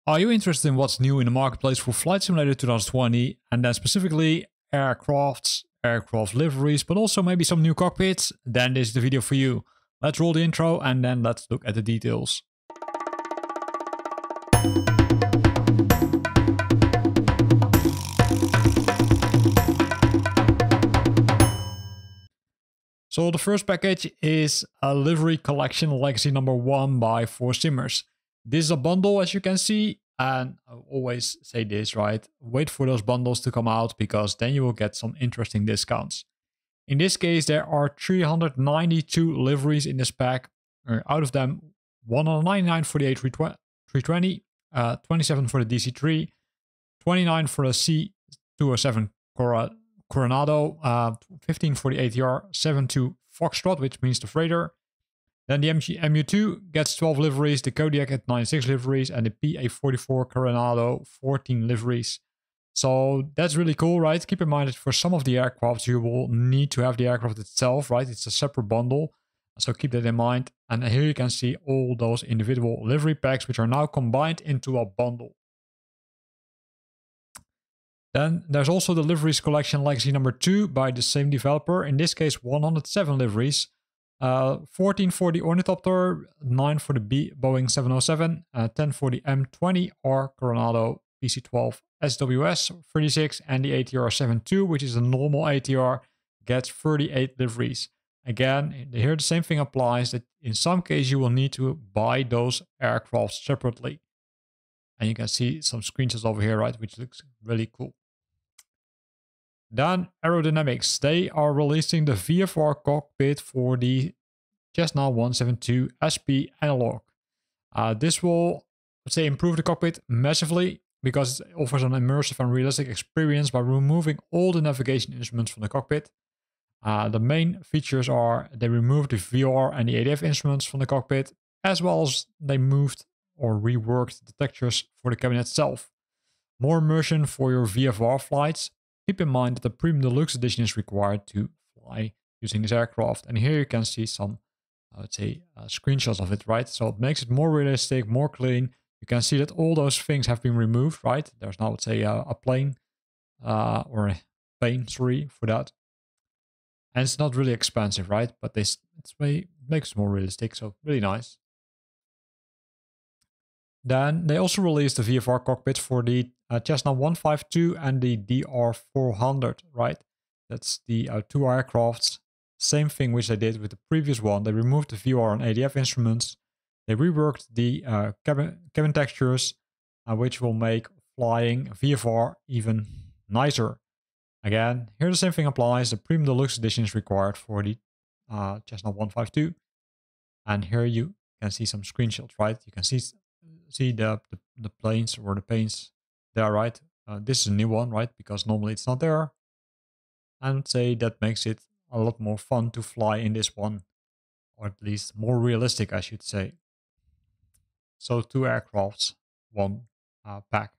Are you interested in what's new in the marketplace for Flight Simulator 2020, and then specifically aircrafts, aircraft liveries, but also maybe some new cockpits? Then this is the video for you. Let's roll the intro and then let's look at the details. So the first package is a livery collection legacy number 1 by 4Simmers. This is a bundle, as you can see, and I always say this, right? Wait for those bundles to come out because then you will get some interesting discounts. In this case, there are 392 liveries in this pack. Out of them, 199 for the A320, 27 for the DC-3, 29 for the C207 Coronado, 15 for the ATR 72 Foxtrot, which means the freighter. Then the MU2 gets 12 liveries, the Kodiak at 96 liveries, and the PA44 Coronado 14 liveries. So that's really cool, right? Keep in mind that for some of the aircrafts, you will need to have the aircraft itself, right? It's a separate bundle. So keep that in mind. And here you can see all those individual livery packs, which are now combined into a bundle. Then there's also the liveries collection legacy number 2 by the same developer. In this case, 107 liveries. 14 for the Ornithopter, 9 for the Boeing 707, 10 for the M20R Coronado PC-12 SWS 36, and the ATR 72, which is a normal ATR, gets 38 liveries. Again, here the same thing applies, that in some cases you will need to buy those aircraft separately. And you can see some screenshots over here, right, which looks really cool. Then aerodynamics, they are releasing the VFR cockpit for the Cessna 172 SP analog. This will, let's say, improve the cockpit massively because it offers an immersive and realistic experience by removing all the navigation instruments from the cockpit. The main features are they removed the VR and the ADF instruments from the cockpit, as well as they moved or reworked the textures for the cabin itself. More immersion for your VFR flights. Keep in mind that the Premium Deluxe Edition is required to fly using this aircraft. And here you can see some, let's say, screenshots of it, right? So it makes it more realistic, more clean. You can see that all those things have been removed, right? There's now, let's say, a plane or a plane, sorry, for that. And it's not really expensive, right? But it makes it more realistic, so really nice. Then they also released the VFR cockpit for the Cessna 152 and the DR400, right? That's the two aircrafts. Same thing which they did with the previous one. They removed the VR and ADF instruments. They reworked the cabin textures, which will make flying VFR even nicer. Again, here the same thing applies. The Premium Deluxe Edition is required for the Cessna 152. And here you can see some screenshots, right? You can see the planes or the panes there, right? This is a new one, right? Because normally it's not there. And say that makes it a lot more fun to fly in this one, or at least more realistic, I should say. So 2 aircrafts, 1 pack.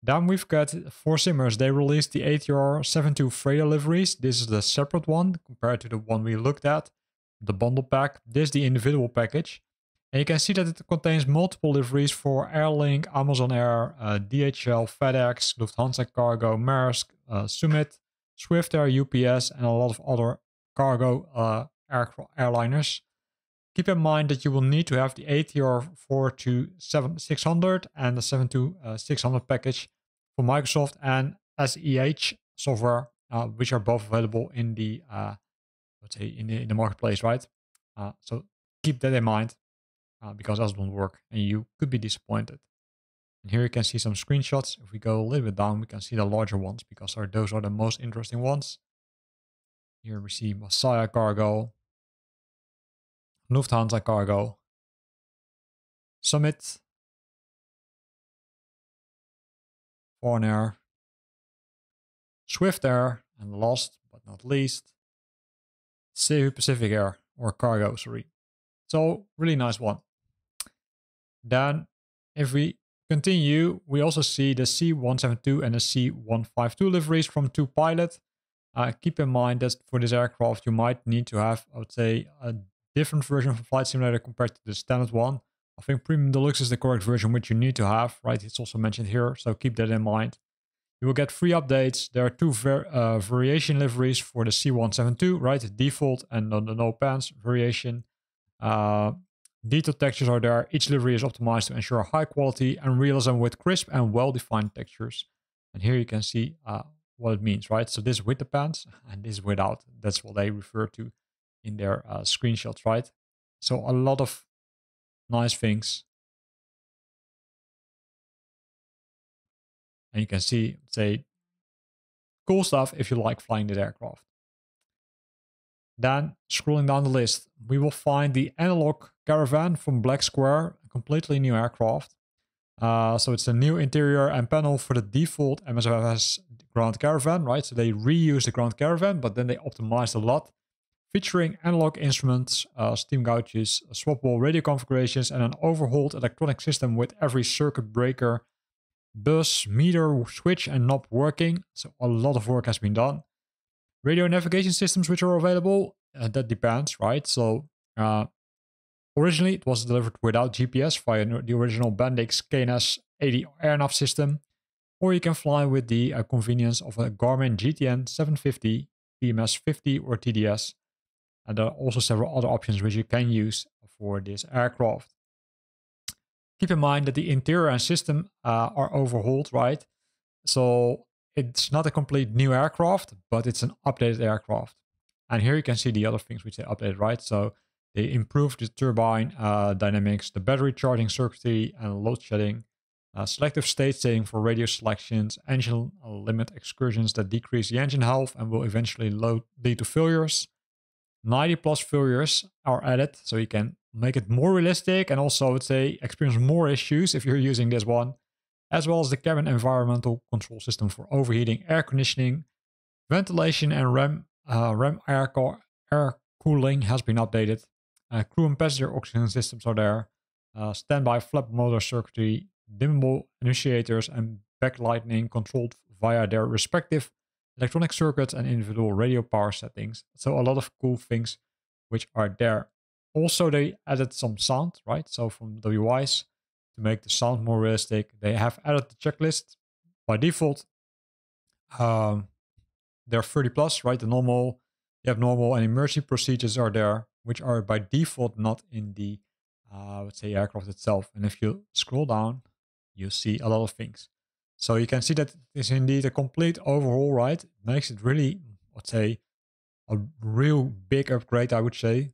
Then we've got 4Simmers. They released the ATR 72 freighter liveries. This is the separate one compared to the one we looked at, the bundle pack. This is the individual package. And you can see that it contains multiple liveries for Airlink, Amazon Air, DHL, FedEx, Lufthansa Cargo, Maersk, Summit, Swift Air, UPS, and a lot of other cargo airliners. Keep in mind that you will need to have the ATR 427-600 and the 72600 package for Microsoft and SEH software, which are both available in the let's say in the marketplace, right? So keep that in mind. Because else it won't work and you could be disappointed. And here you can see some screenshots. If we go a little bit down, we can see the larger ones because those are the most interesting ones. Here we see Messiah Cargo, Lufthansa Cargo, Summit, Foreign Air, Swift Air, and last but not least, CU Pacific Air or Cargo, sorry. So really nice one. Then if we continue, we also see the C172 and the C152 liveries from 2Pilot. Keep in mind that for this aircraft, you might need to have, I would say, a different version of Flight Simulator compared to the standard one. I think Premium Deluxe is the correct version which you need to have, right? It's also mentioned here, so keep that in mind. You will get free updates. There are two variation liveries for the C172, right? The default and the no pants variation. Detailed textures are there. Each livery is optimized to ensure high quality and realism with crisp and well-defined textures. And here you can see what it means, right? So this with the pants and this without. That's what they refer to in their screenshots, right? So a lot of nice things. And you can see, say, cool stuff if you like flying the aircraft. Then, scrolling down the list, we will find the analog Caravan from Black Square, a completely new aircraft. So it's a new interior and panel for the default MSFS Grand Caravan, right? So they reuse the Grand Caravan, but then they optimized a lot, featuring analog instruments, steam gauges, swappable radio configurations, and an overhauled electronic system with every circuit breaker, bus, meter, switch, and knob working. So a lot of work has been done. Radio navigation systems which are available, that depends, right? So originally it was delivered without GPS via the original Bendix KNS 80 AirNav system, or you can fly with the convenience of a Garmin GTN 750, PMS 50 or TDS. And there are also several other options which you can use for this aircraft. Keep in mind that the interior and system are overhauled, right? So it's not a complete new aircraft, but it's an updated aircraft. And here you can see the other things which they updated, right? So they improved the turbine dynamics, the battery charging circuitry and load shedding, selective state setting for radio selections, engine limit excursions that decrease the engine health and will eventually lead to failures. 90 plus failures are added, so you can make it more realistic and also, let's say, experience more issues if you're using this one, as well as the cabin environmental control system for overheating, air conditioning, ventilation, and RAM air cooling has been updated. Crew and passenger oxygen systems are there. Standby flap motor circuitry, dimmable initiators, and backlighting controlled via their respective electronic circuits and individual radio power settings. So a lot of cool things which are there. Also, they added some sound, right? So from WIs to make the sound more realistic, they have added the checklist by default. They're 30 plus, right? You have normal and emergency procedures are there, which are by default not in the, let's say, aircraft itself. And if you scroll down, you see a lot of things. So you can see that it is indeed a complete overhaul, right? It makes it really, let's say, a real big upgrade, I would say,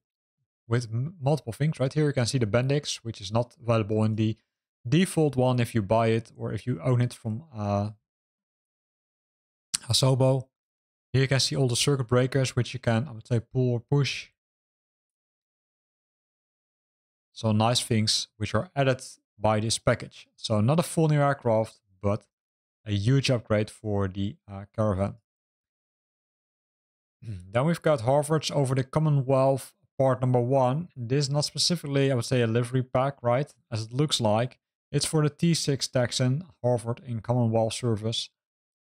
with multiple things. Right here you can see the Bendix, which is not available in the default one if you buy it or if you own it from Asobo. Here you can see all the circuit breakers, which you can, I would say, pull or push. So nice things which are added by this package. So not a full new aircraft, but a huge upgrade for the Caravan. Then we've got Harvards over the Commonwealth part number 1. This is not specifically, I would say, a livery pack, right? As it looks like. It's for the T6 Texan Harvard in Commonwealth service.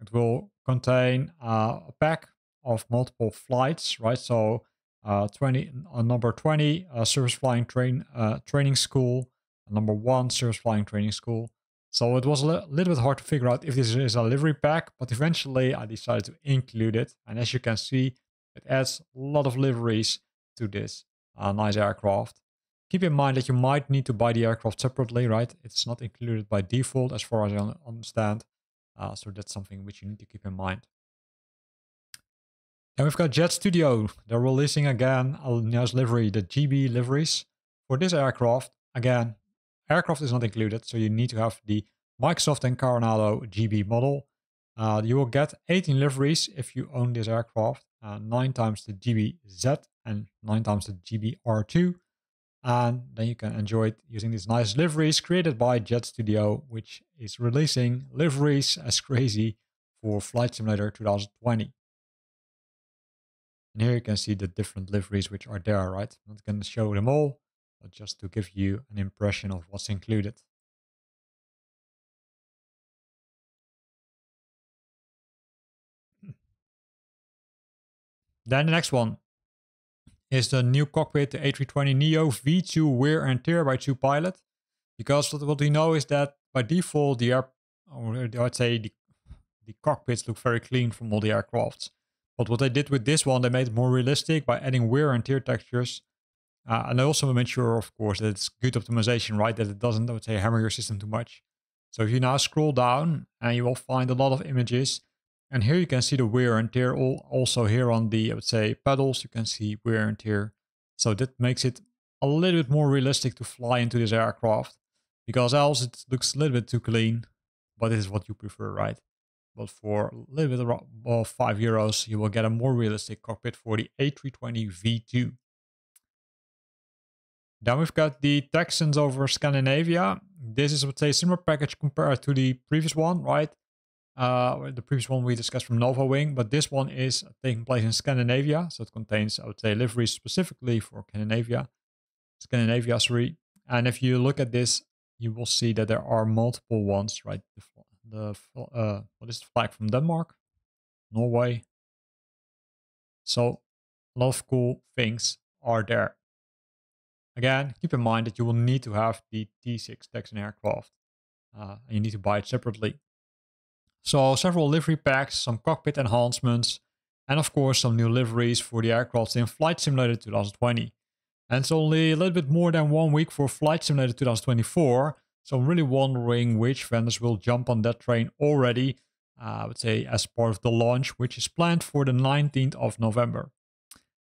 It will contain a pack of multiple flights, right? So number 20, service flying training school. Number 1, service flying training school. So it was a little bit hard to figure out if this is a livery pack, but eventually I decided to include it. And as you can see, it adds a lot of liveries to this nice aircraft. Keep in mind that you might need to buy the aircraft separately, right? It's not included by default as far as I understand. So that's something which you need to keep in mind. And we've got Jet Studio. They're releasing again a nice livery, the GB liveries. For this aircraft, again, aircraft is not included, so you need to have the Microsoft and Coronado GB model. You will get 18 liveries if you own this aircraft, 9 times the GBZ and 9 times the GBR2. And then you can enjoy it using these nice liveries created by Jet Studio, which is releasing liveries as crazy for Flight Simulator 2020. And here you can see the different liveries which are there, right? I'm not going to show them all, but just to give you an impression of what's included. Then the next one is the new cockpit, the A320neo V2 wear and tear by 2 pilot. Because what we know is that by default, I'd say the cockpits look very clean from all the aircrafts. But what they did with this one, they made it more realistic by adding wear and tear textures. And I also made sure, of course, that it's good optimization, right? That it doesn't, I would say, hammer your system too much. So if you now scroll down, and you will find a lot of images. And here you can see the wear and tear. Also here on the, I would say, pedals, you can see wear and tear. So that makes it a little bit more realistic to fly into this aircraft. Because else it looks a little bit too clean. But this is what you prefer, right? But for a little bit of €5, you will get a more realistic cockpit for the A320 V2. Then we've got the Texans over Scandinavia. This is, I would say, a similar package compared to the previous one, right? The previous one we discussed from Nova Wing, but this one is taking place in Scandinavia. So it contains, I would say, liveries specifically for Scandinavia, sorry. And if you look at this, you will see that there are multiple ones, right? What is the flag from Denmark? Norway. So a lot of cool things are there. Again, keep in mind that you will need to have the T6 Texan aircraft. And you need to buy it separately. So several livery packs, some cockpit enhancements, and of course some new liveries for the aircraft in Flight Simulator 2020. And it's only a little bit more than 1 week for Flight Simulator 2024. So I'm really wondering which vendors will jump on that train already, I would say as part of the launch, which is planned for the 19th of November.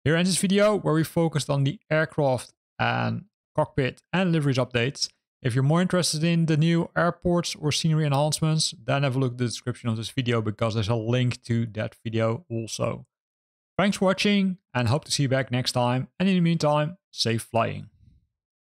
Here ends this video where we focused on the aircraft and cockpit and liveries updates. If you're more interested in the new airports or scenery enhancements, then have a look at the description of this video because there's a link to that video also. Thanks for watching and hope to see you back next time. And in the meantime, safe flying.